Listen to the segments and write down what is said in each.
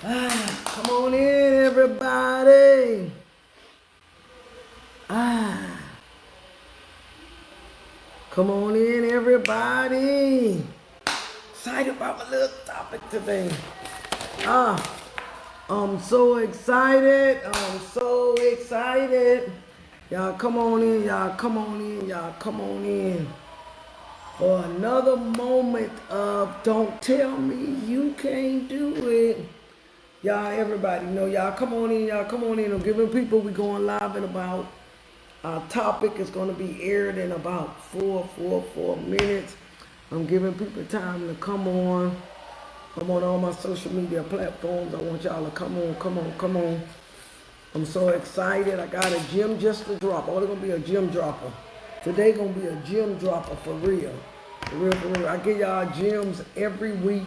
Come on in, everybody. Come on in, everybody. Excited about my little topic today. I'm so excited. I'm so excited. Y'all come on in. Y'all come on in. Y'all come on in. For another moment of don't tell me you can't do it. Y'all, everybody know, y'all come on in, y'all come on in. I'm giving people, we going live in about, our topic is going to be aired in about four minutes. I'm giving people time to come on. I'm on all my social media platforms. I want y'all to come on, come on, come on. I'm so excited. I got a gym just to drop. Only going to be a gym dropper. Today going to be a gym dropper for real. For real, for real. I give y'all gyms every week.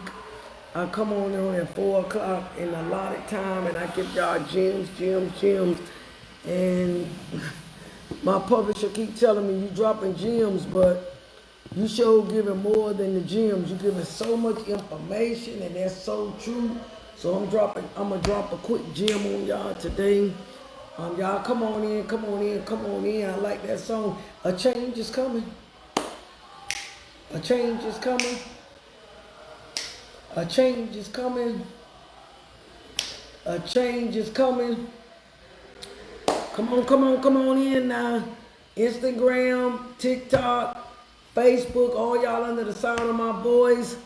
I come on at 4 o'clock in a lot of time and I give y'all gems. And my publisher keep telling me you dropping gems, but you sure giving more than the gems. You giving so much information and that's so true. So I'm gonna drop a quick gem on y'all today. Y'all come on in, come on in, come on in. I like that song. A change is coming. A change is coming. A change is coming. A change is coming. Come on, come on, come on in now. Instagram, TikTok, Facebook, all y'all under the sound of my voice.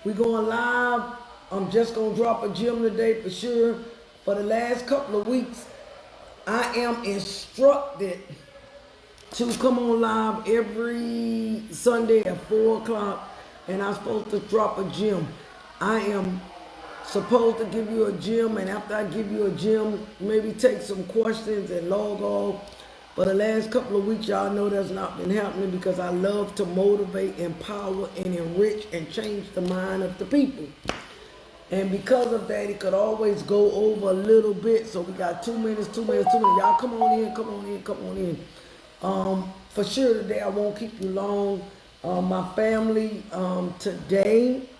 We going live. I'm just going to drop a gem today for sure. For the last couple of weeks, I am instructed to come on live every Sunday at 4 o'clock. And I'm supposed to drop a gem. I am supposed to give you a gem, and after I give you a gem, maybe take some questions and log off. For the last couple of weeks, y'all know that's not been happening because I love to motivate, empower, and enrich and change the mind of the people. And because of that, it could always go over a little bit. So we got 2 minutes, 2 minutes, 2 minutes. Y'all come on in, come on in, come on in. For sure today, I won't keep you long. My family today,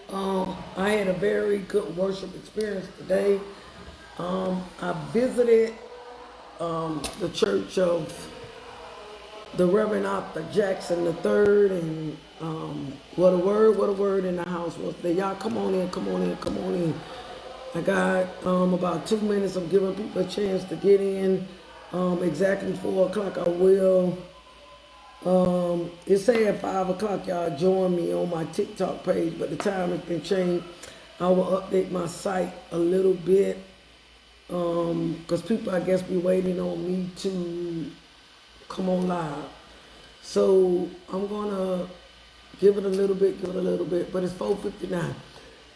I had a very good worship experience today. I visited the church of the Reverend Arthur Jackson III, and what a word in the house was there. Y'all come on in, come on in, come on in. I got about 2 minutes. I'm giving people a chance to get in. Exactly 4 o'clock I will. It's saying 5 o'clock, y'all join me on my TikTok page, but the time has been changed. I will update my site a little bit, because people, I guess, be waiting on me to come on live. So I'm gonna give it a little bit, but it's 4:59.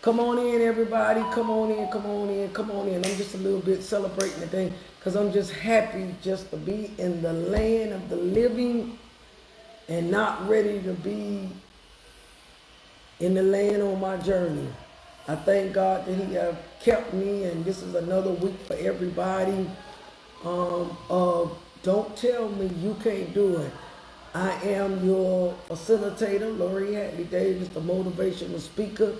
Come on in, everybody. Come on in, come on in, come on in. I'm just a little bit celebrating the thing because I'm just happy just to be in the land of the living and not ready to be in the land on my journey. I thank God that He have kept me, and this is another week for everybody. Don't tell me you can't do it. I am your facilitator, Lori Hadley Davis, the motivational speaker.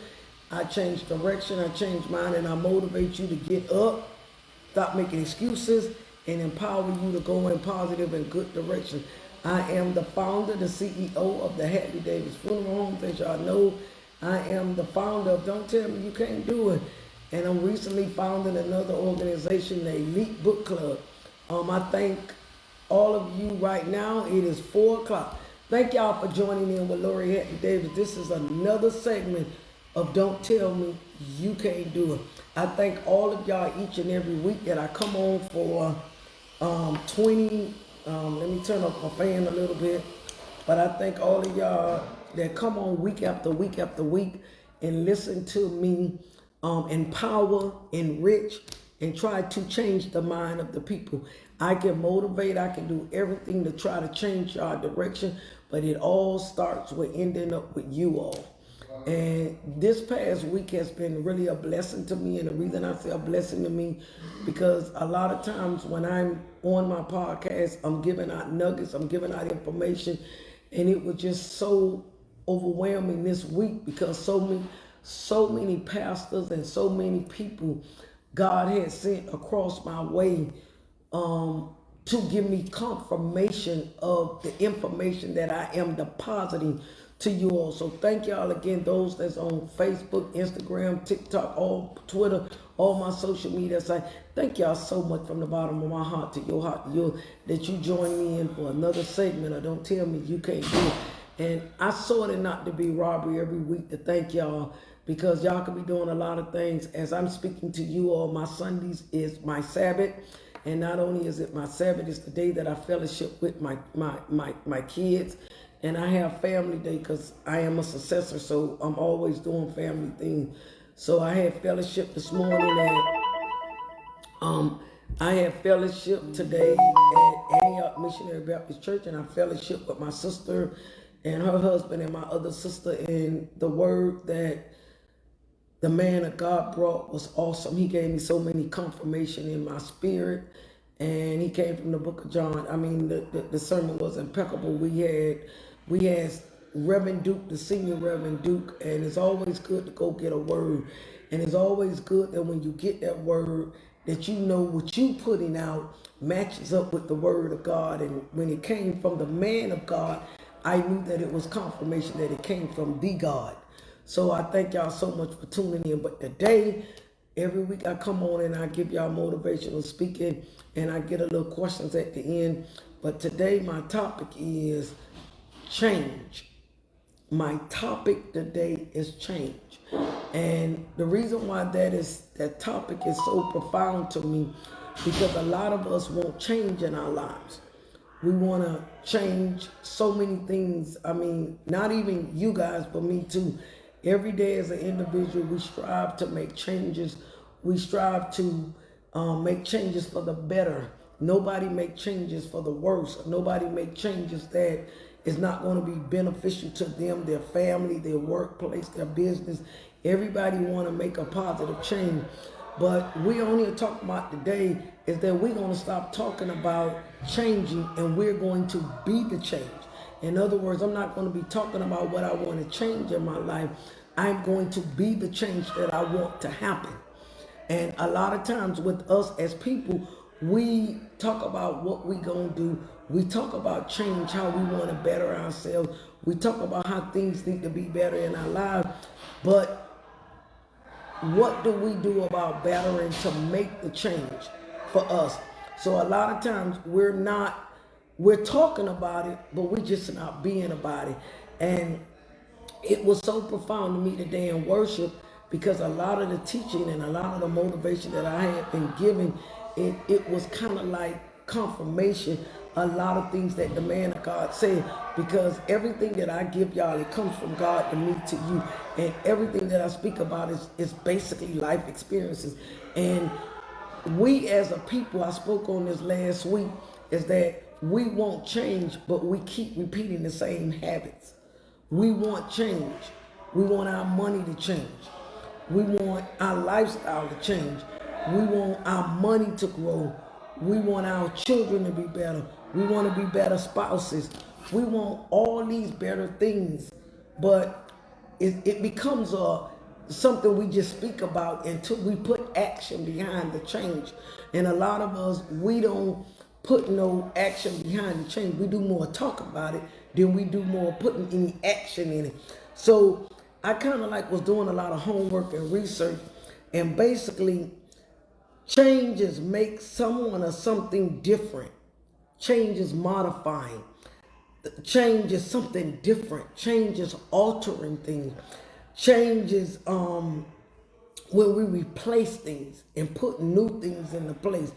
I change direction, I change mind, and I motivate you to get up, stop making excuses, and empower you to go in positive and good direction. I am the founder, the CEO of the Hadley Davis Funeral Home. As y'all know, I am the founder of Don't Tell Me You Can't Do It. And I'm recently founded another organization, the Elite Book Club. I thank all of you right now. It is 4 o'clock. Thank y'all for joining in with Lori Hadley Davis. This is another segment of Don't Tell Me You Can't Do It. I thank all of y'all each and every week that I come on for 20. Let me turn up my fan a little bit. But I thank all of y'all that come on week after week after week and listen to me empower, enrich, and try to change the mind of the people. I can motivate, I can do everything to try to change our direction, but it all starts with ending up with you all. And this past week has been really a blessing to me. And the reason I say a blessing to me, because a lot of times when I'm on my podcast, I'm giving out nuggets, I'm giving out information. And it was just so overwhelming this week because so so many pastors and so many people God had sent across my way to give me confirmation of the information that I am depositing to you all. So thank y'all again, those that's on Facebook, Instagram, TikTok, all Twitter, all my social media sites. Thank y'all so much from the bottom of my heart to your heart, that you join me in for another segment. Or don't tell me you can't do it. And I sort it not to be robbery every week to thank y'all, because y'all could be doing a lot of things. As I'm speaking to you all, my Sundays is my Sabbath. And not only is it my Sabbath, it's the day that I fellowship with my kids. And I have family day because I am a successor, so I'm always doing family things. So I had fellowship this morning, and I had fellowship today at Antioch Missionary Baptist Church, and I fellowship with my sister and her husband and my other sister. And the word that the man of God brought was awesome. He gave me so many confirmation in my spirit, and he came from the book of John. I mean, the sermon was impeccable. We had Reverend Duke, the senior Reverend Duke, and it's always good to go get a word. And it's always good that when you get that word, that you know what you putting out matches up with the word of God. And when it came from the man of God, I knew that it was confirmation that it came from the God. So I thank y'all so much for tuning in. But today, every week I come on and I give y'all motivational speaking, and I get a little questions at the end. But today my topic is change. My topic today is change. And the reason why that topic is so profound to me, because a lot of us want change in our lives. We want to change so many things. I mean, not even you guys, but me too. Every day as an individual, we strive to make changes. We strive to make changes for the better. Nobody make changes for the worse. Nobody make changes that is not going to be beneficial to them, their family, their workplace, their business. Everybody want to make a positive change. But we on here talking about today is that we're going to stop talking about changing, and we're going to be the change. In other words, I'm not going to be talking about what I want to change in my life. I'm going to be the change that I want to happen. And a lot of times with us as people, we talk about what we going to do. We talk about change, how we want to better ourselves. We talk about how things need to be better in our lives. But what do we do about bettering to make the change for us? So a lot of times we're talking about it, but we're just not being about it. And it was so profound to me today in worship, because a lot of the teaching and a lot of the motivation that I had been given, it was kind of like confirmation, a lot of things that the man of God said, because everything that I give y'all, it comes from God to me, to you. And everything that I speak about is basically life experiences. And we as a people, I spoke on this last week, is that we want change, but we keep repeating the same habits. We want change. We want our money to change. We want our lifestyle to change. We want our money to grow. We want our children to be better. We want to be better spouses. We want all these better things, but it becomes something we just speak about until we put action behind the change. And a lot of us, we don't put no action behind the change. We do more talk about it than we do more putting any action in it. So I kind of like was doing a lot of homework and research, and basically changes make someone or something different. Change is modifying. Change is something different. Change is altering things. Change is when we replace things and put new things into place.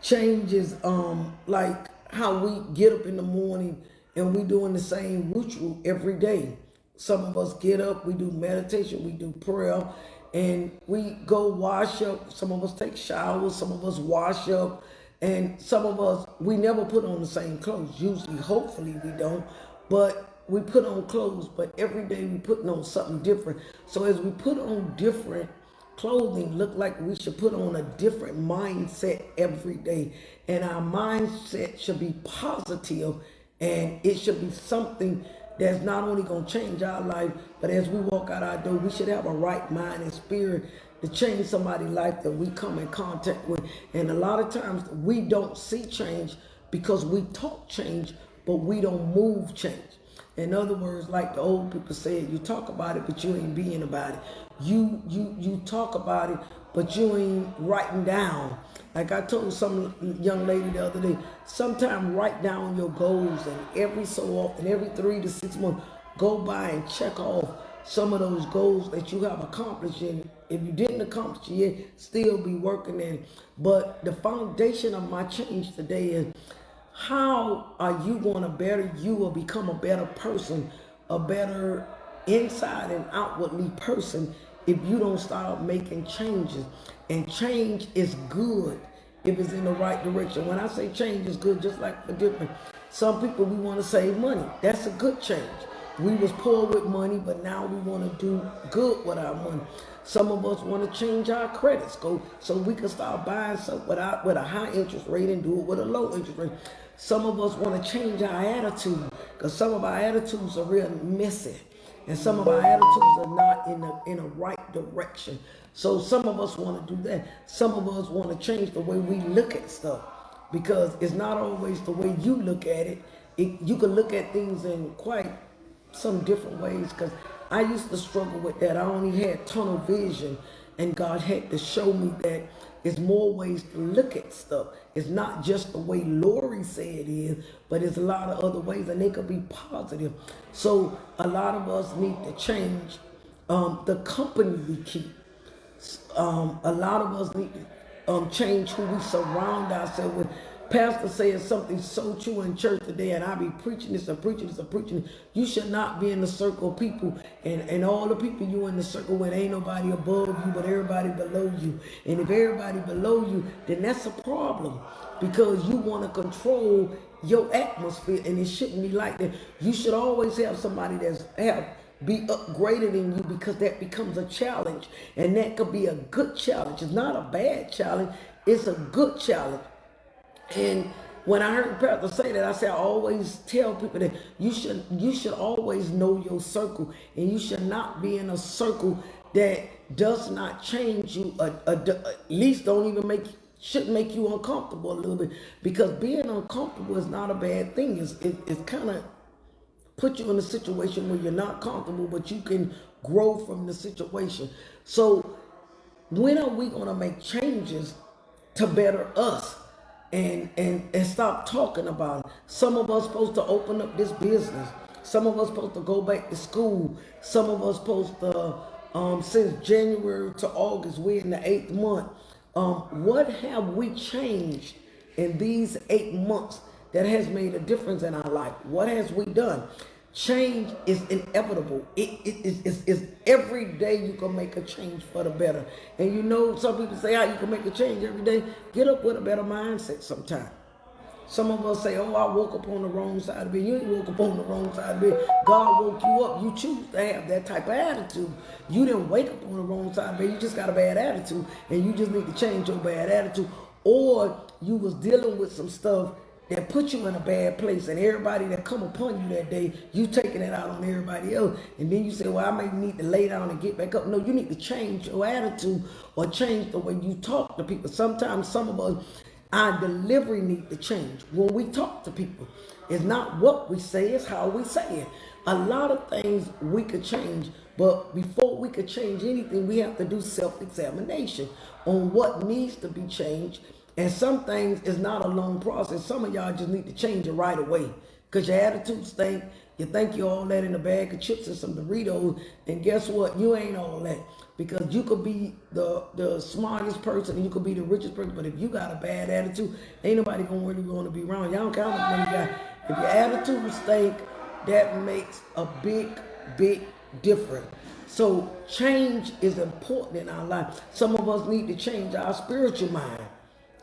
Change is like how we get up in the morning and we doing the same ritual every day. Some of us get up, we do meditation, we do prayer, and we go wash up. Some of us take showers, some of us wash up, and some of us, we never put on the same clothes. Usually, hopefully we don't, but we put on clothes, but every day we putting on something different. So as we put on different clothing, look like we should put on a different mindset every day. And our mindset should be positive, and it should be something that's not only going to change our life, but as we walk out our door, we should have a right mind and spirit to change somebody's life that we come in contact with. And a lot of times we don't see change because we talk change, but we don't move change. In other words, like the old people said, you talk about it, but you ain't being about it. You talk about it, but you ain't writing down. Like I told some young lady the other day, sometime write down your goals, and every so often, every 3 to 6 months, go by and check off some of those goals that you have accomplished. And if you didn't accomplish it yet, still be working in it. But the foundation of my change today is, how are you going to better you or become a better person, a better inside and outwardly person, if you don't start making changes? And change is good if it's in the right direction. When I say change is good, just like the different, some people, we want to save money. That's a good change. We was poor with money, but now we want to do good with our money. Some of us want to change our credit score so we can start buying stuff with a high interest rate and do it with a low interest rate. Some of us want to change our attitude because some of our attitudes are real messy, and some of our attitudes are not in a right direction. So some of us want to do that. Some of us want to change the way we look at stuff, because it's not always the way you look at it. You can look at things in quite some different ways, because I used to struggle with that. I only had tunnel vision, and God had to show me that there's more ways to look at stuff. It's not just the way Lori said it is, but it's a lot of other ways, and they could be positive. So a lot of us need to change the company we keep. A lot of us need to change who we surround ourselves with. Pastor said something so true in church today, and I be preaching this and preaching this and preaching this. You should not be in the circle of people, and all the people you in the circle with, ain't nobody above you, but everybody below you. And if everybody below you, then that's a problem, because you want to control your atmosphere, and it shouldn't be like that. You should always have somebody be upgraded in you, because that becomes a challenge, and that could be a good challenge. It's not a bad challenge, it's a good challenge. And when I heard Pastor say that, I said, I always tell people that you should always know your circle, and you should not be in a circle that does not change you, at least don't even should make you uncomfortable a little bit, because being uncomfortable is not a bad thing. It's kind of put you in a situation where you're not comfortable, but you can grow from the situation. So when are we going to make changes to better us? And stop talking about it. Some of us supposed to open up this business. Some of us supposed to go back to school. Some of us supposed to, since January to August, we're in the 8th month. What have we changed in these 8 months that has made a difference in our life? What has we done? Change is inevitable. It's every day you can make a change for the better. And you know, some people say, how you can make a change every day? Get up with a better mindset sometime. Some of us say, oh, I woke up on the wrong side of the bed. You ain't woke up on the wrong side of the bed. God woke you up. You choose to have that type of attitude. You didn't wake up on the wrong side of the bed. You just got a bad attitude, and you just need to change your bad attitude. Or you was dealing with some stuff that put you in a bad place, and everybody that come upon you that day, you taking it out on everybody else, and then you say, well, I may need to lay down and get back up. No, you need to change your attitude, or change the way you talk to people. Sometimes some of us, our delivery need to change when we talk to people. It's not what we say, it's how we say it. A lot of things we could change, but before we could change anything, we have to do self-examination on what needs to be changed. And some things is not a long process. Some of y'all just need to change it right away, because your attitude stink. You think you're all that in a bag of chips and some Doritos, and guess what? You ain't all that, because you could be the smartest person and you could be the richest person, but if you got a bad attitude, ain't nobody gonna really want to be around. Y'all don't care how much money you got. If your attitude stink, that makes a big difference. So change is important in our life. Some of us need to change our spiritual mind.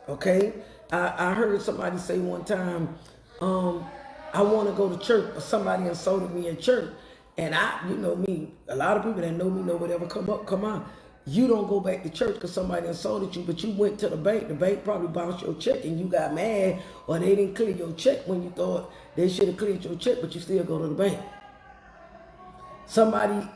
Okay, I heard somebody say one time, I want to go to church, but somebody insulted me in church. And you know me, a lot of people that know me know whatever come on. You don't go back to church because somebody insulted you, but you went to the bank probably bounced your check, and you got mad, or they didn't clear your check when you thought they should have cleared your check, but you still go to the bank. Somebody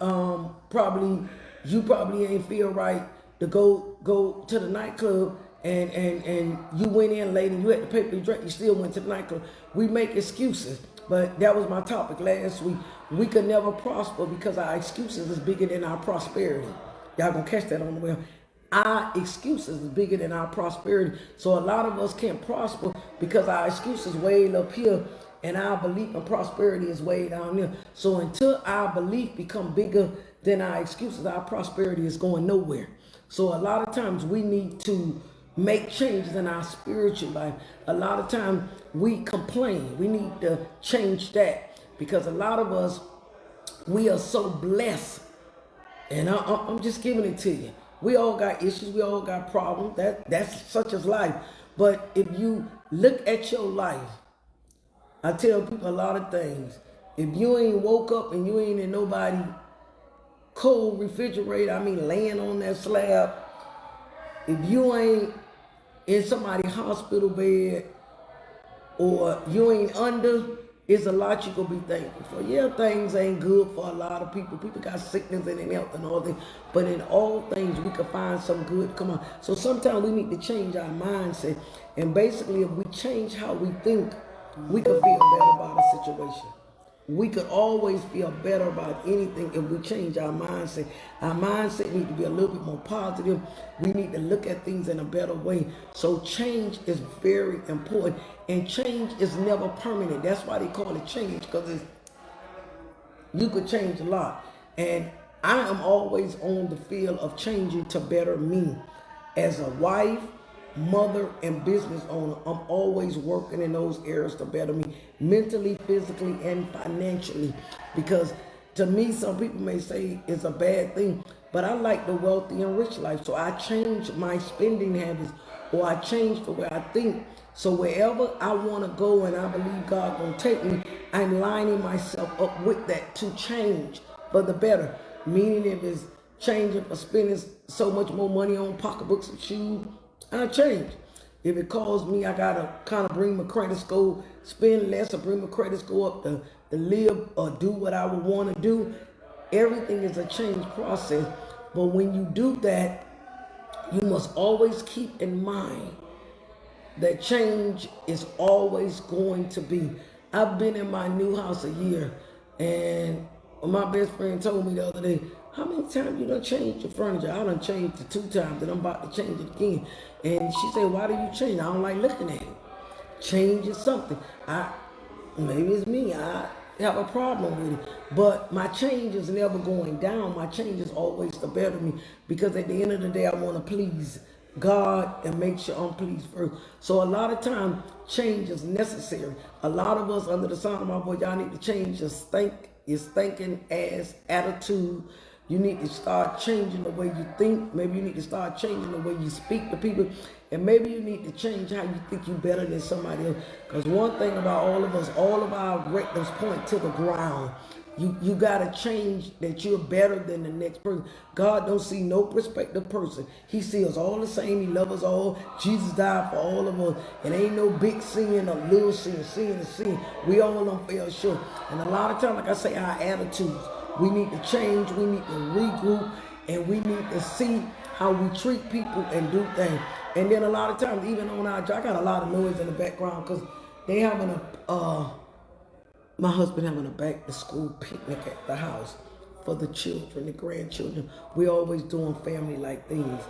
you probably ain't feel right to go to the nightclub, and you went in late and you had to pay for your drink, you still went to the nightclub. We make excuses, but that was my topic last week. We could never prosper because our excuses is bigger than our prosperity. Y'all gonna catch that on the way. Our excuses is bigger than our prosperity. So a lot of us can't prosper because our excuses way up here and our belief in prosperity is way down there. So until our belief become bigger than our excuses, our prosperity is going nowhere. So a lot of times we need to make changes in our spiritual life. A lot of times we complain. We need to change that because a lot of us, we are so blessed. And I'm just giving it to you. We all got issues. We all got problems. That's such as life. But if you look at your life, I tell people a lot of things. If you ain't woke up and you ain't in nobody cold refrigerator, I mean laying on that slab, if you ain't in somebody's hospital bed or you ain't under, it's a lot you gonna be thankful for. Yeah, things ain't good for a lot of people. People got sickness and in health and all that. But in all things, we can find some good. Come on. So sometimes we need to change our mindset. And basically, if we change how we think, we can feel better about a situation. We could always feel better about anything if we change our mindset. Our mindset needs to be a little bit more positive. We need to look at things in a better way. So change is very important. And change is never permanent. That's why they call it change, because you could change a lot. And I am always on the field of changing to better me. As a wife, mother, and business owner, I'm always working in those areas to better me mentally, physically, and financially. Because to me, some people may say it's a bad thing, but I like the wealthy and rich life. So I change my spending habits, or I change the way I think. So wherever I want to go and I believe God gonna take me, I'm lining myself up with that to change for the better. Meaning if it's changing for spending so much more money on pocketbooks and shoes, I change. If it calls me, I gotta kind of bring my credit score, spend less, or bring my credit score up to live or do what I would want to do. Everything is a change process. But when you do that, you must always keep in mind that change is always going to be. I've been in my new house a year, and my best friend told me the other day, how many times you done changed your furniture? I done changed it 2 times, and I'm about to change it again. And she said, why do you change? I don't like looking at it. Change is something. Maybe it's me. I have a problem with it. But my change is never going down. My change is always to better me. Because at the end of the day, I want to please God and make sure I'm pleased first. So a lot of time, change is necessary. A lot of us, under the sound of my voice, y'all need to change your thinking as attitude. You need to start changing the way you think. Maybe you need to start changing the way you speak to people. And maybe you need to change how you think you're better than somebody else. Because one thing about all of us, all of our greatness point to the ground. You got to change that you're better than the next person. God don't see no prospective person. He sees us all the same. He loves us all. Jesus died for all of us. And ain't no big sin or little sin. Sin is sin. We all don't fail short. And a lot of times, like I say, our attitudes. We need to change, we need to regroup, and we need to see how we treat people and do things. And then a lot of times, even on our job, I got a lot of noise in the background because they having my husband having a back to school picnic at the house for the children, the grandchildren. We always doing family-like things.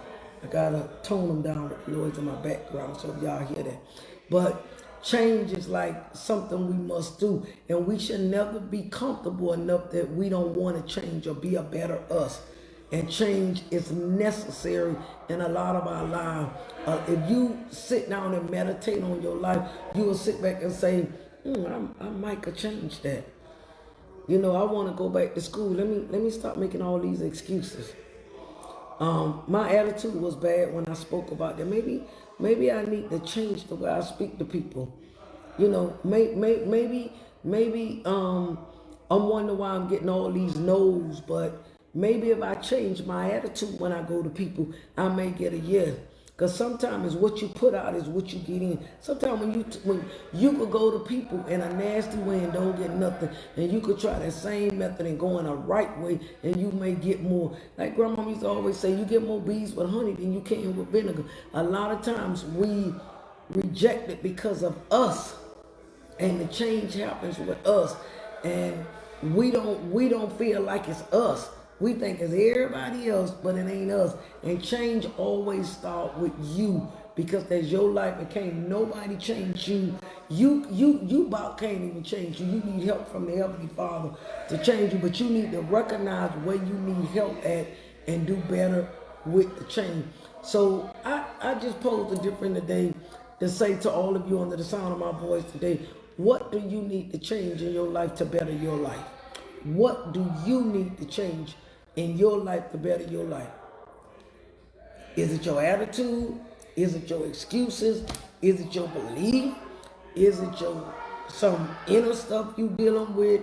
I gotta tone them down with the noise in my background so y'all hear that. But change is like something we must do, and we should never be comfortable enough that we don't want to change or be a better us. And change is necessary in a lot of our lives. If you sit down and meditate on your life, you will sit back and say, I might could change that. You know, I want to go back to school. Let me stop making all these excuses. My attitude was bad when I spoke about that. Maybe I need to change the way I speak to people. You know, maybe I'm wondering why I'm getting all these no's, but maybe if I change my attitude when I go to people, I may get a yes. Because sometimes what you put out is what you get in. Sometimes when you could go to people in a nasty way and don't get nothing, and you could try that same method and go in a right way, and you may get more. Like Grandma used to always say, you get more bees with honey than you can with vinegar. A lot of times we reject it because of us, and the change happens with us, and we don't feel like it's us. We think it's everybody else, but it ain't us. And change always starts with you, because that's your life and can't nobody change you. You about can't even change you. You need help from the Heavenly Father to change you, but you need to recognize where you need help at and do better with the change. So I just posed a different today to say to all of you under the sound of my voice today, what do you need to change in your life to better your life? What do you need to change in your life to better your life? Is it your attitude? Is it your excuses? Is it your belief? Is it some inner stuff you dealing with?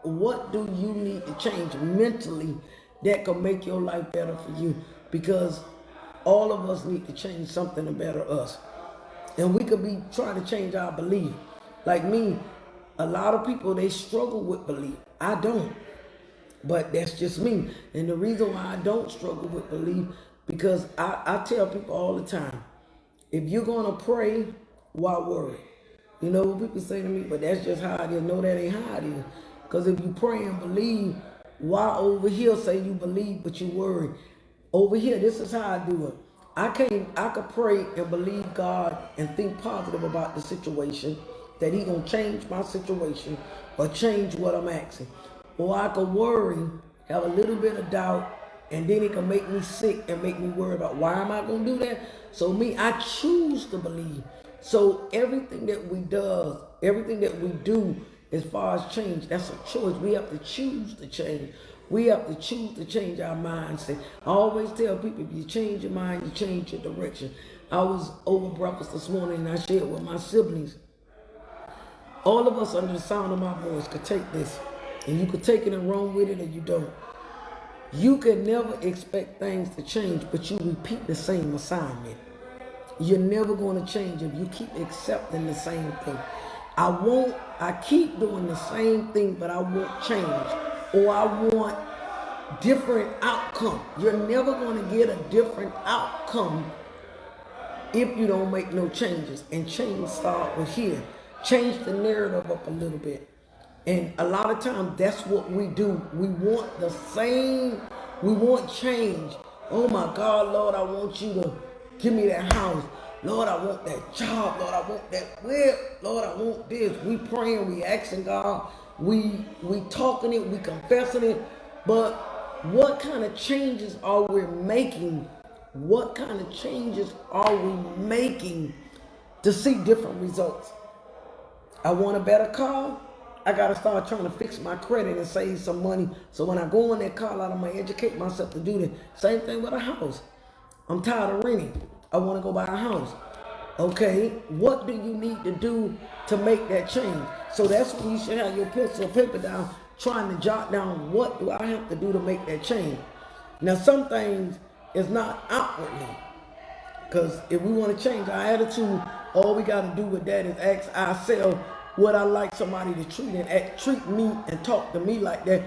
What do you need to change mentally that can make your life better for you? Because all of us need to change something to better us. And we could be trying to change our belief. Like me, a lot of people, they struggle with belief. I don't. But that's just me. And the reason why I don't struggle with belief, because I tell people all the time, if you're going to pray, why worry? You know what people say to me, but that's just how it is. No, that ain't how it is. Because if you pray and believe, why over here say you believe but you worry? Over here, this is how I do it. I could pray and believe God and think positive about the situation, that He gonna change my situation or change what I'm asking. Or I could worry, have a little bit of doubt, and then it can make me sick and make me worry about why am I gonna do that? So I choose to believe. So everything that we do as far as change, that's a choice. We have to choose to change. We have to choose to change our mindset. I always tell people, if you change your mind, you change your direction. I was over breakfast this morning and I shared with my siblings. All of us under the sound of my voice could take this, and you could take it and run with it, or you don't. You can never expect things to change, but you repeat the same assignment. You're never going to change if you keep accepting the same thing. I keep doing the same thing, but I won't change, or I want different outcome. You're never going to get a different outcome if you don't make no changes. And change start with here. Change the narrative up a little bit. And a lot of times that's what we do. We want we want change. Oh my God, Lord, I want you to give me that house. Lord, I want that job. Lord, I want that whip. Lord, I want this. We praying, we asking God. We talking it, we confessing it. But what kind of changes are we making? What kind of changes are we making to see different results? I want a better car. I got to start trying to fix my credit and save some money. So when I go in that car lot, I'm going to educate myself to do that. Same thing with a house. I'm tired of renting. I want to go buy a house. Okay, what do you need to do to make that change? So that's when you should have your pencil and paper down, trying to jot down, what do I have to do to make that change? Now, some things is not outwardly. Because if we want to change our attitude, all we got to do with that is ask ourselves, would I like somebody to treat me and talk to me like that?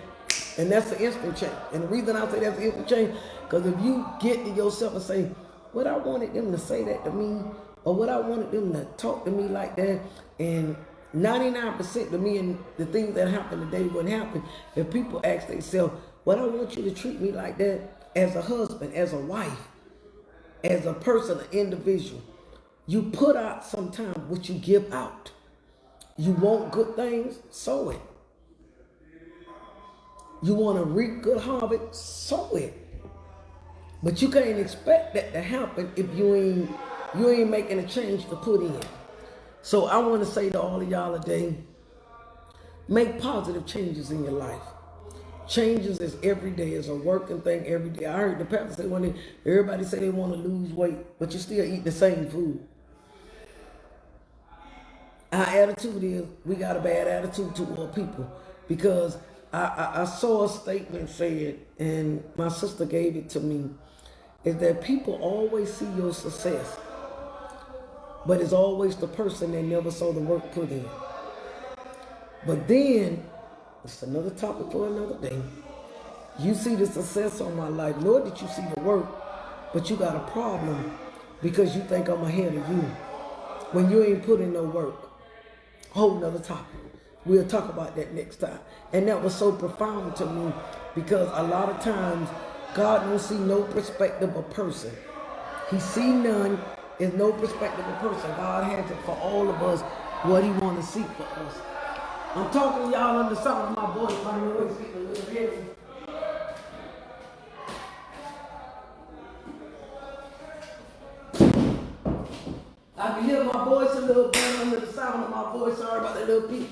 And that's the instant change. And the reason I say that's the instant change, because if you get to yourself and say, would I wanted them to say that to me? Or would I wanted them to talk to me like that? And 99% to me and the things that happen today wouldn't happen if people ask themselves, would I want you to treat me like that as a husband, as a wife, as a person, an individual? You put out sometimes what you give out. You want good things, sow it. You want to reap good harvest, sow it. But you can't expect that to happen if you ain't making a change to put in. So I want to say to all of y'all today, make positive changes in your life. Changes is every day. It's a working thing every day. I heard the pastor say one day, everybody say they want to lose weight, but you still eat the same food. Our attitude is, we got a bad attitude toward people, because I saw a statement said, and my sister gave it to me. is that people always see your success, but it's always the person that never saw the work put in. But then, it's another topic for another day. You see the success on my life, nor did you see the work, but you got a problem because you think I'm ahead of you when you ain't put in no work. Whole nother topic. We'll talk about that next time. And that was so profound to me because a lot of times God don't see no perspective of person. He see none. There's no perspective of person. God has it for all of us what he want to see for us. I'm talking to y'all on the sound of my voice. My voice getting a little heavy. I can hear my voice a little bit under the sound of my voice. Sorry about that little peak.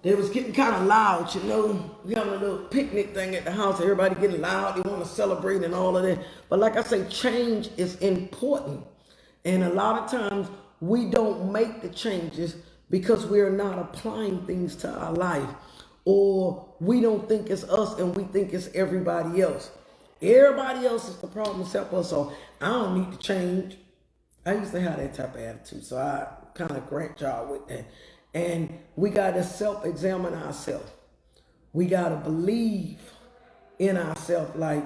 They was getting kind of loud, you know. We having a little picnic thing at the house. Everybody getting loud. They want to celebrate and all of that. But like I say, change is important. And a lot of times we don't make the changes because we're not applying things to our life. Or we don't think it's us and we think it's everybody else. Everybody else is the problem except us. So I don't need to change. I used to have that type of attitude. So I kind of grant y'all with that. And we got to self-examine ourselves. We got to believe in ourselves like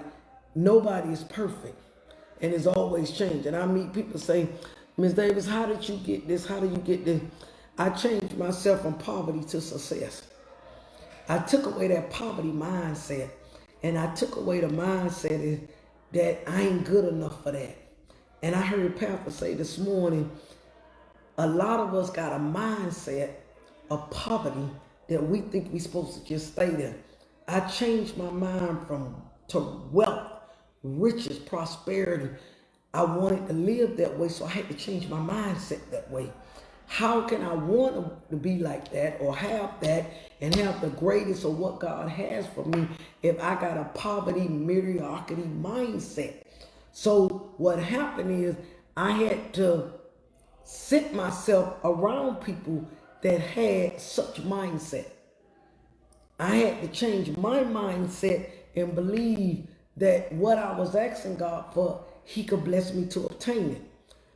nobody is perfect and it's always changing. I meet people say, Ms. Davis, how did you get this? How did you get this? I changed myself from poverty to success. I took away that poverty mindset and I took away the mindset that I ain't good enough for that. And I heard Pastor say this morning, a lot of us got a mindset of poverty that we think we're supposed to just stay there. I changed my mind to wealth, riches, prosperity. I wanted to live that way, so I had to change my mindset that way. How can I want to be like that or have that and have the greatest of what God has for me if I got a poverty, mediocrity mindset? So what happened is I had to sit myself around people that had such mindset. I had to change my mindset and believe that what I was asking God for, he could bless me to obtain it.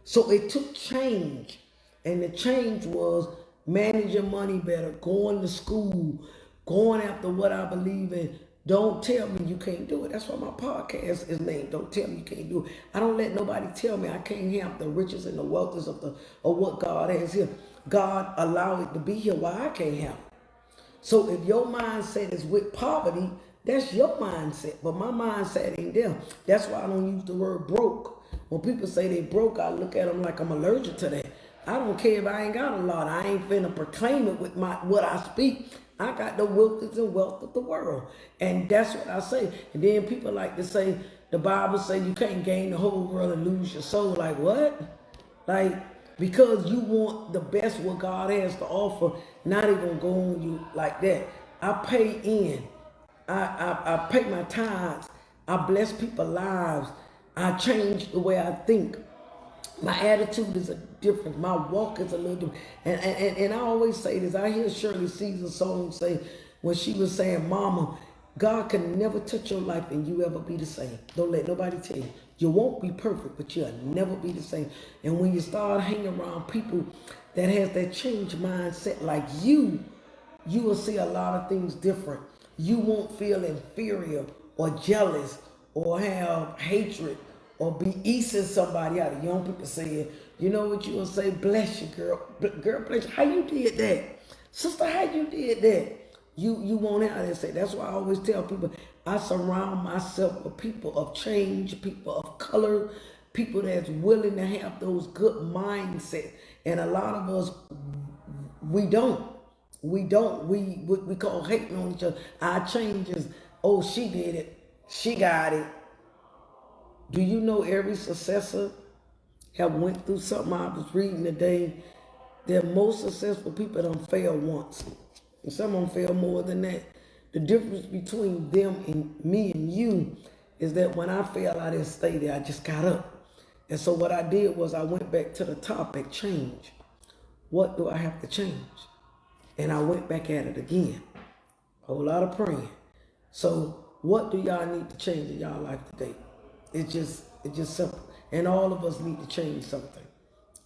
So it took change. And the change was managing money better, going to school, going after what I believe in. Don't tell me you can't do it. That's why my podcast is named Don't Tell Me You Can't Do It. I don't let nobody tell me I can't have the riches and the wealth of what God has here. God allowed it to be here. Why I can't have it? So if your mindset is with poverty, that's your mindset. But my mindset ain't there. That's why I don't use the word broke. When people say they broke, I look at them like I'm allergic to that. I don't care if I ain't got a lot. I ain't finna proclaim it with what I speak. I got the wealth and wealth of the world. And that's what I say. And then people like to say, the Bible say you can't gain the whole world and lose your soul. Like what? Like, because you want the best what God has to offer, now they gonna go on you like that. I pay in. I pay my tithes. I bless people's lives. I change the way I think. My attitude is a different. My walk is a little different. And I always say this. I hear Shirley Caesar's song say, when she was saying, Mama, God can never touch your life and you ever be the same. Don't let nobody tell you. You won't be perfect, but you'll never be the same. And when you start hanging around people that has that changed mindset like you will see a lot of things different. You won't feel inferior or jealous or have hatred or be easing somebody out. The young people saying, you know what you will say, bless you, girl. Girl, bless you. How you did that? Sister, how you did that? You won't have that say. That's why I always tell people, I surround myself with people of change, people of color, people that's willing to have those good mindsets. And a lot of us, we don't. We call hating on each other. Our changes, oh, she did it. She got it. Do you know every successor have went through something? I was reading today that most successful people don't fail once. And some of them fail more than that. The difference between them and me and you is that when I fail, I didn't stay there. I just got up. And so what I did was I went back to the topic, change. What do I have to change? And I went back at it again. A whole lot of praying. So what do y'all need to change in y'all life today? It's just simple. And all of us need to change something.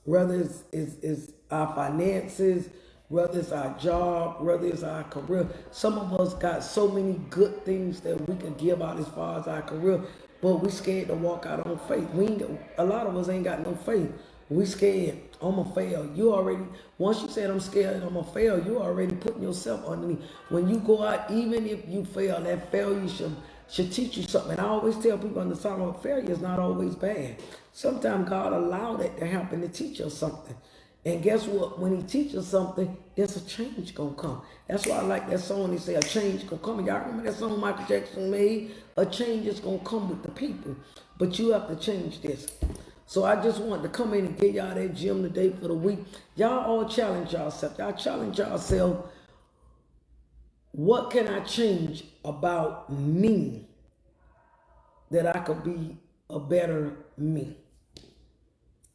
Whether it's our finances, whether it's our job, whether it's our career. Some of us got so many good things that we can give out as far as our career, but we scared to walk out on faith. A lot of us ain't got no faith. We scared, I'm gonna fail. You already, once you said I'm scared, I'm gonna fail, you already putting yourself underneath. When you go out, even if you fail, that failure should teach you something. And I always tell people on the side of failure is not always bad. Sometimes God allowed that to happen to teach us something. And guess what? When he teaches something, there's a change gonna come. That's why I like that song. They say a change gonna come. Y'all remember that song Michael Jackson made? A change is gonna come with the people. But you have to change this. So I just wanted to come in and get y'all that gym today for the week. Y'all all challenge yourself. Y'all challenge yourself. What can I change about me that I could be a better me?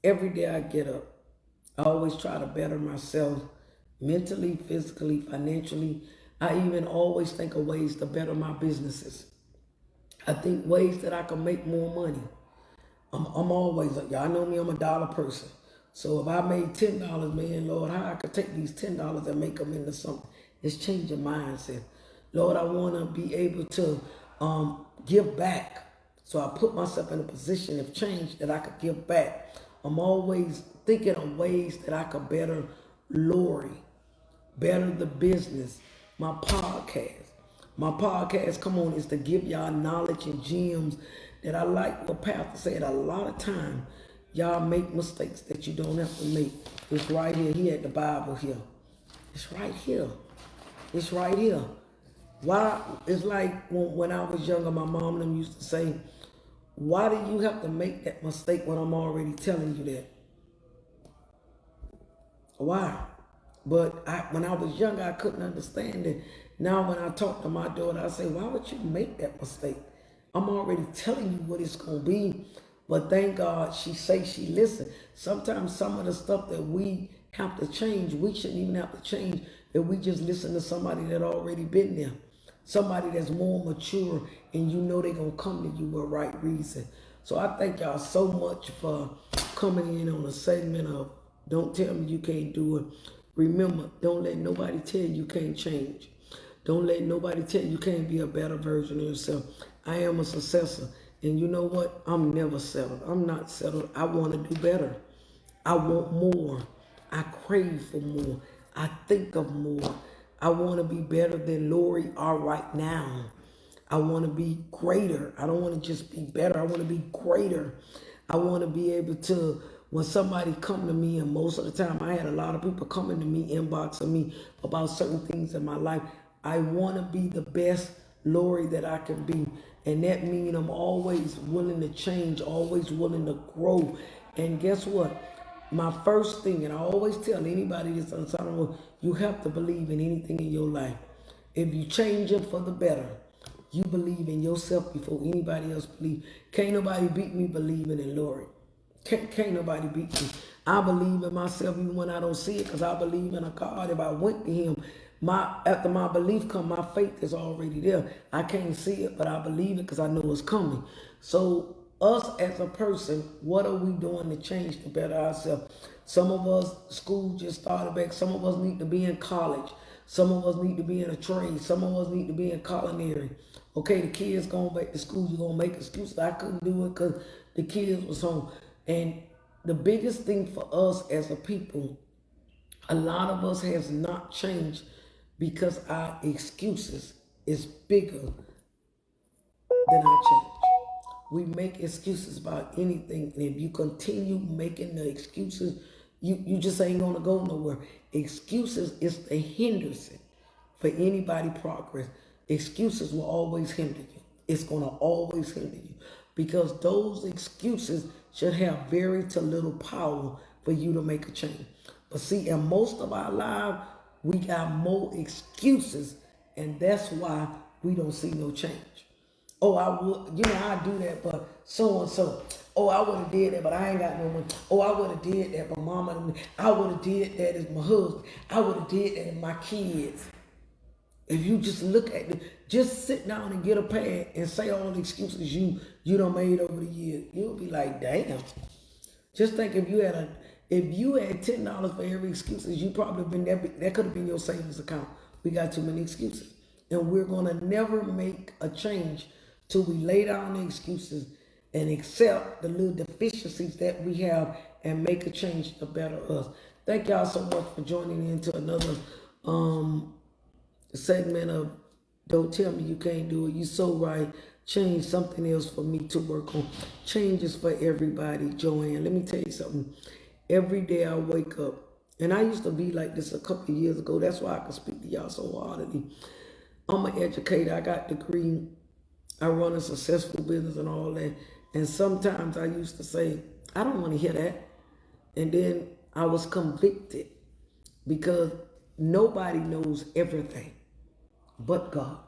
Every day I get up, I always try to better myself mentally, physically, financially. I even always think of ways to better my businesses. I think ways that I can make more money. I'm always, y'all know me, I'm a dollar person. So if I made $10, man, Lord, how I could take these $10 and make them into something. It's changing mindset. Lord, I want to be able to give back. So I put myself in a position of change that I could give back. I'm always thinking of ways that I could better Lori, better the business, my podcast. My podcast, come on, is to give y'all knowledge and gems that I like what Pastor said. A lot of time, y'all make mistakes that you don't have to make. It's right here. He had the Bible here. It's right here. It's right here. Why? It's like when I was younger, my mom and them used to say, why do you have to make that mistake when I'm already telling you that? Why? But when I was younger, I couldn't understand it. Now when I talk to my daughter, I say, why would you make that mistake? I'm already telling you what it's going to be. But thank God she listens. Sometimes some of the stuff that we have to change, we shouldn't even have to change if we just listen to somebody that already been there. Somebody that's more mature and you know they're going to come to you with right reason. So I thank y'all so much for coming in on a segment of Don't Tell Me You Can't Do It. Remember, don't let nobody tell you can't change. Don't let nobody tell you can't be a better version of yourself. I am a successor. And you know what? I'm never settled. I'm not settled. I want to do better. I want more. I crave for more. I think of more. I want to be better than Lori are right now. I want to be greater. I don't want to just be better. I want to be greater. I want to be able to, when somebody come to me, and most of the time I had a lot of people coming to me, inboxing me about certain things in my life. I want to be the best Lori that I can be. And that means I'm always willing to change, always willing to grow. And guess what? My first thing, and I always tell anybody that's unsignable, you have to believe in anything in your life. If you change it for the better, you believe in yourself before anybody else believes. Can't nobody beat me believing in Lori. Can't nobody beat me. I believe in myself even when I don't see it, because I believe in a God. If I went to him, after my belief come, my faith is already there. I can't see it, but I believe it because I know it's coming. So us as a person, what are we doing to change to better ourselves? Some of us, school just started back. Some of us need to be in college. Some of us need to be in a trade. Some of us need to be in culinary. Okay, the kids going back to school. You're going to make excuses. I couldn't do it because the kids was home. And the biggest thing for us as a people, a lot of us has not changed because our excuses is bigger than our change. We make excuses about anything, and if you continue making the excuses, you just ain't gonna go nowhere. Excuses is the hindrance for anybody progress. Excuses will always hinder you. It's gonna always hinder you because those excuses should have very to little power for you to make a change. But see, in most of our lives, we got more excuses, and that's why we don't see no change. Oh, I would, I do that, but so and so. Oh, I would have did that, but I ain't got no money. Oh, I would have did that, but mama, I would have did that as my husband. I would have did that as my kids. If you just look at it, just sit down and get a pad and say all the excuses you you done made over the years. You'll be like, damn. Just think if you had $10 for every excuses, you probably been that could have been your savings account. We got too many excuses. And we're gonna never make a change till we lay down the excuses and accept the little deficiencies that we have and make a change to better us. Thank y'all so much for joining in to another segment of Don't Tell Me You Can't Do It. You so right. Change something else for me to work on. Changes for everybody, Joanne. Let me tell you something. Every day I wake up, and I used to be like this a couple of years ago. That's why I can speak to y'all so hardly. I'm an educator. I got a degree. I run a successful business and all that. And sometimes I used to say, I don't want to hear that. And then I was convicted because nobody knows everything but God.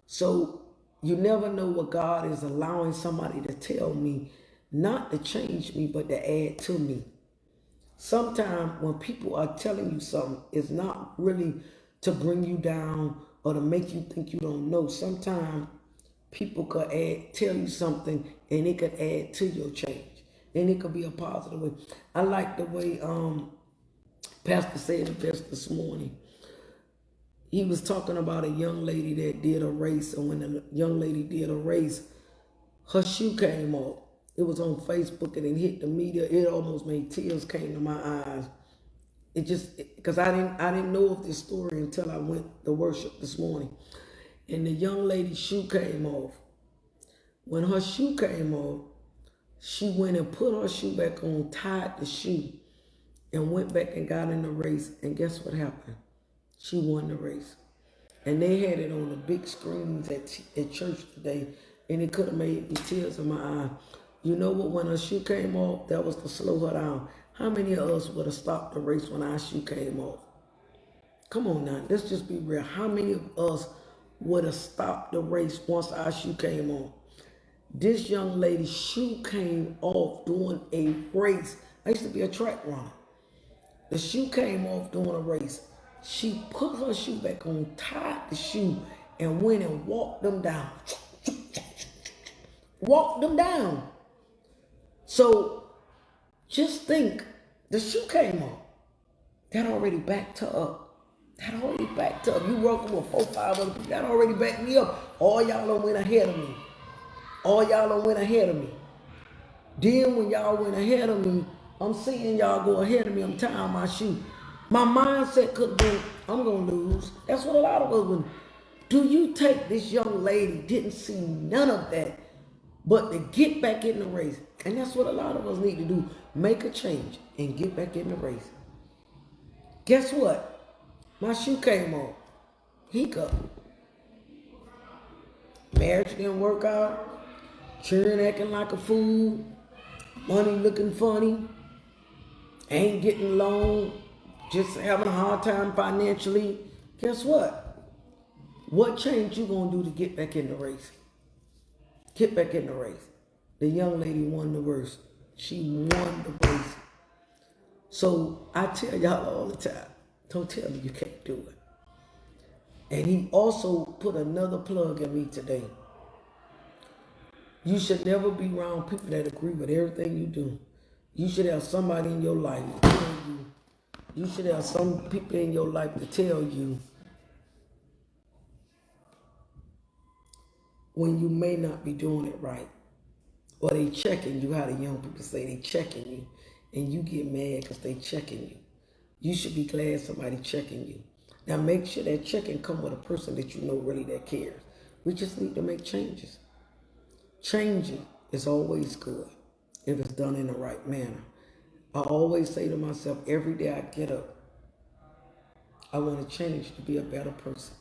So you never know what God is allowing somebody to tell me, not to change me, but to add to me. Sometimes when people are telling you something, it's not really to bring you down or to make you think you don't know. Sometimes people could tell you something and it could add to your change. And it could be a positive way. I like the way Pastor said it best this morning. He was talking about a young lady that did a race, and when the young lady did a race, her shoe came off. It was on Facebook and it hit the media. It almost made tears came to my eyes. It just, because I didn't know of this story until I went to worship this morning. And the young lady's shoe came off. When her shoe came off, she went and put her shoe back on, tied the shoe, and went back and got in the race. And guess what happened? She won the race. And they had it on the big screens at church today, and it could have made me tears in my eye. You know what? When her shoe came off, that was to slow her down. How many of us would have stopped the race when our shoe came off? Come on now, let's just be real. How many of us would have stopped the race once our shoe came on? This young lady's shoe came off doing a race. I used to be a track runner. The shoe came off doing a race. She put her shoe back on, tied the shoe, and went and walked them down. Walked them down. So just think, the shoe came off. That already backed her up. That already backed up. You working with 4, 5 other people. That already backed me up. All y'all done went ahead of me. All y'all done went ahead of me. Then when y'all went ahead of me, I'm seeing y'all go ahead of me. I'm tying my shoe. My mindset could have been, I'm going to lose. That's what a lot of us would. Do you take this young lady, didn't see none of that, but to get back in the race? And that's what a lot of us need to do. Make a change and get back in the race. Guess what? My shoe came off. Hiccup. Marriage didn't work out. Children acting like a fool. Money looking funny. Ain't getting along. Just having a hard time financially. Guess what? What change you gonna do to get back in the race? Get back in the race. The young lady won the race. She won the race. So I tell y'all all the time, don't tell me you can't do it. And he also put another plug in me today. You should never be around people that agree with everything you do. You should have somebody in your life to tell you. You should have some people in your life to tell you when you may not be doing it right. Or they checking you, how the young people say they checking you. And you get mad because they checking you. You should be glad somebody checking you. Now make sure that checking come with a person that you know really that cares. We just need to make changes. Changing is always good if it's done in the right manner. I always say to myself, every day I get up, I want to change to be a better person.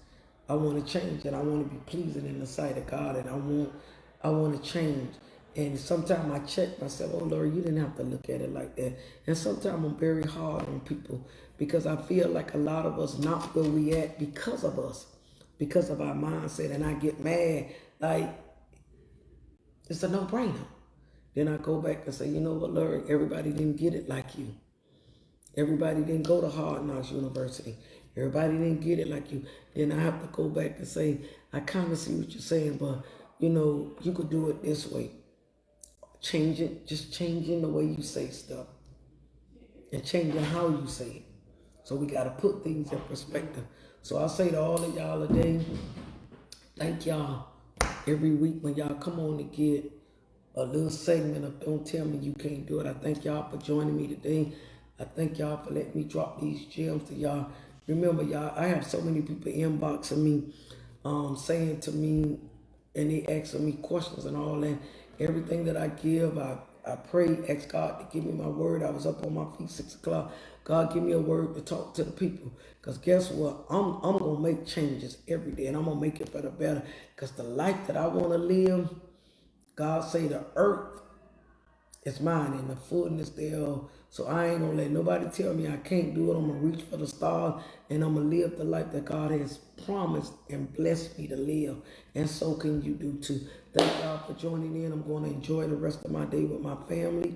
I want to change and I want to be pleasing in the sight of God, and I want to change. And sometimes I check myself, oh Lord, you didn't have to look at it like that. And sometimes I'm very hard on people because I feel like a lot of us not where we at because of us, because of our mindset. And I get mad, like it's a no-brainer. Then I go back and say, you know what, Lord, everybody didn't get it like you. Everybody didn't go to Hard Knocks University. Everybody didn't get it like you. Then I have to go back and say, I kind of see what you're saying, but you know, you could do it this way. Just changing the way you say stuff and changing how you say it. So we got to put things in perspective. So I say to all of y'all today, thank y'all every week when y'all come on to get a little segment of Don't Tell Me You Can't Do It. I thank y'all for joining me today. I thank y'all for letting me drop these gems to y'all. Remember, y'all, I have so many people inboxing me, saying to me, and they asking me questions and all that. Everything that I give, I pray, ask God to give me my word. I was up on my feet 6 o'clock. God, give me a word to talk to the people. Because guess what? I'm going to make changes every day, and I'm going to make it for the better. Because the life that I want to live, God say the earth is mine and the fullness thereof. So I ain't gonna let nobody tell me I can't do it. I'm gonna reach for the stars and I'm gonna live the life that God has promised and blessed me to live. And so can you do too. Thank y'all for joining in. I'm gonna enjoy the rest of my day with my family.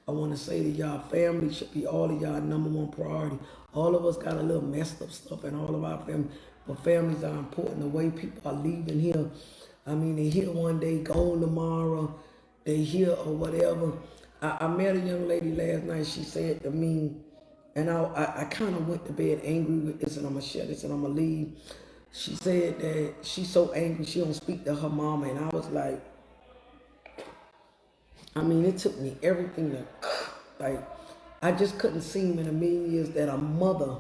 I want to say to y'all, family should be all of y'all #1 priority. All of us got a little messed up stuff in all of our family, but families are important. The way people are leaving here, I mean, they here one day, gone tomorrow, they here or whatever. I met a young lady last night. She said to me, and I kind of went to bed angry with this, and I'm going to share this, and I'm going to leave. She said that she's so angry she don't speak to her mama, and I was like, I mean, it took me everything to, like, I just couldn't see in a million years that a mother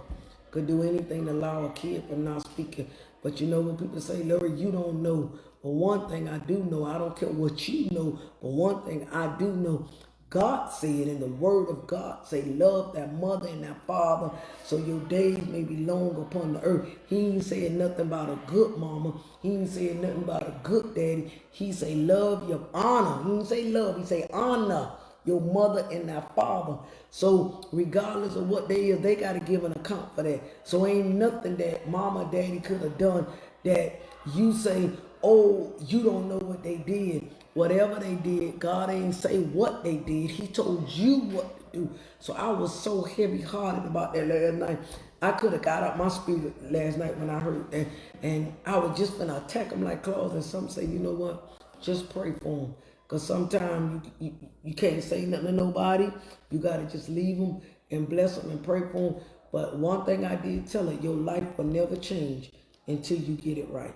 could do anything to allow a kid from not speaking. But you know when people say, Larry, you don't know. But one thing I do know, I don't care what you know, but one thing I do know, God said in the word of God, say, love that mother and that father so your days may be long upon the earth. He ain't saying nothing about a good mama. He ain't saying nothing about a good daddy. He say love your honor. He ain't say love. He say honor your mother and that father. So regardless of what they is, they got to give an account for that. So ain't nothing that mama, daddy could have done that you say, oh, you don't know what they did. Whatever they did, God ain't say what they did. He told you what to do. So I was so heavy-hearted about that last night. I could have got out my spirit last night when I heard that. And I was just going to attack them like claws. And some say, you know what? Just pray for them. Because sometimes you can't say nothing to nobody. You got to just leave them and bless them and pray for them. But one thing I did tell her, your life will never change until you get it right.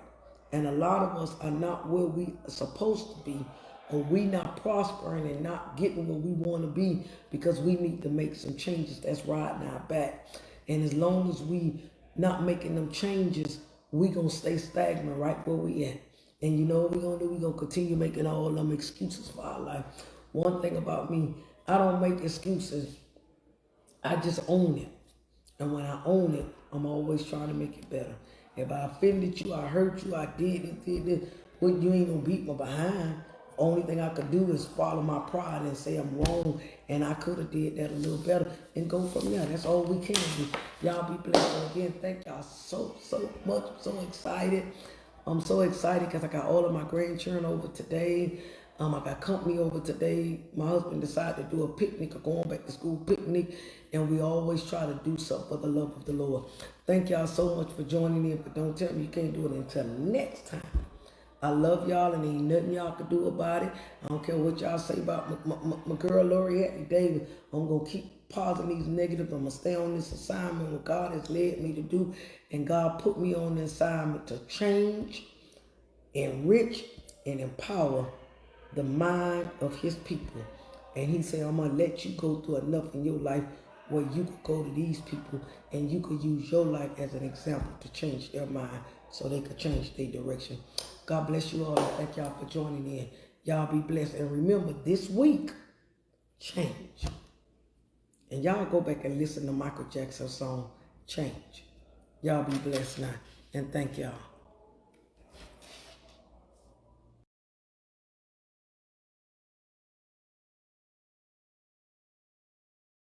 And a lot of us are not where we are supposed to be, or we not prospering and not getting where we want to be because we need to make some changes that's riding our back. And as long as we not making them changes, we going to stay stagnant right where we at. And you know what we're going to do? We're going to continue making all them excuses for our life. One thing about me, I don't make excuses. I just own it. And when I own it, I'm always trying to make it better. If I offended you, I hurt you, I did this, well, you ain't gonna beat my behind. Only thing I could do is follow my pride and say I'm wrong, and I could have did that a little better and go from there. That's all we can do. Y'all be blessed. And again, thank y'all so much. I'm so excited. I'm so excited because I got all of my grandchildren over today. I got company over today. My husband decided to do a picnic, a going back to school picnic, and we always try to do something for the love of the Lord. Thank y'all so much for joining in, but don't tell me you can't do it until next time. I love y'all, and ain't nothing y'all can do about it. I don't care what y'all say about my girl Lori Hadley David. I'm going to keep pausing these negatives. I'm going to stay on this assignment what God has led me to do, and God put me on the assignment to change, enrich, and empower the mind of his people. And he said, I'm going to let you go through enough in your life where you could go to these people and you could use your life as an example to change their mind so they could change their direction. God bless you all. Thank y'all for joining in. Y'all be blessed. And remember, this week, change. And y'all go back and listen to Michael Jackson's song, Change. Y'all be blessed now. And thank y'all.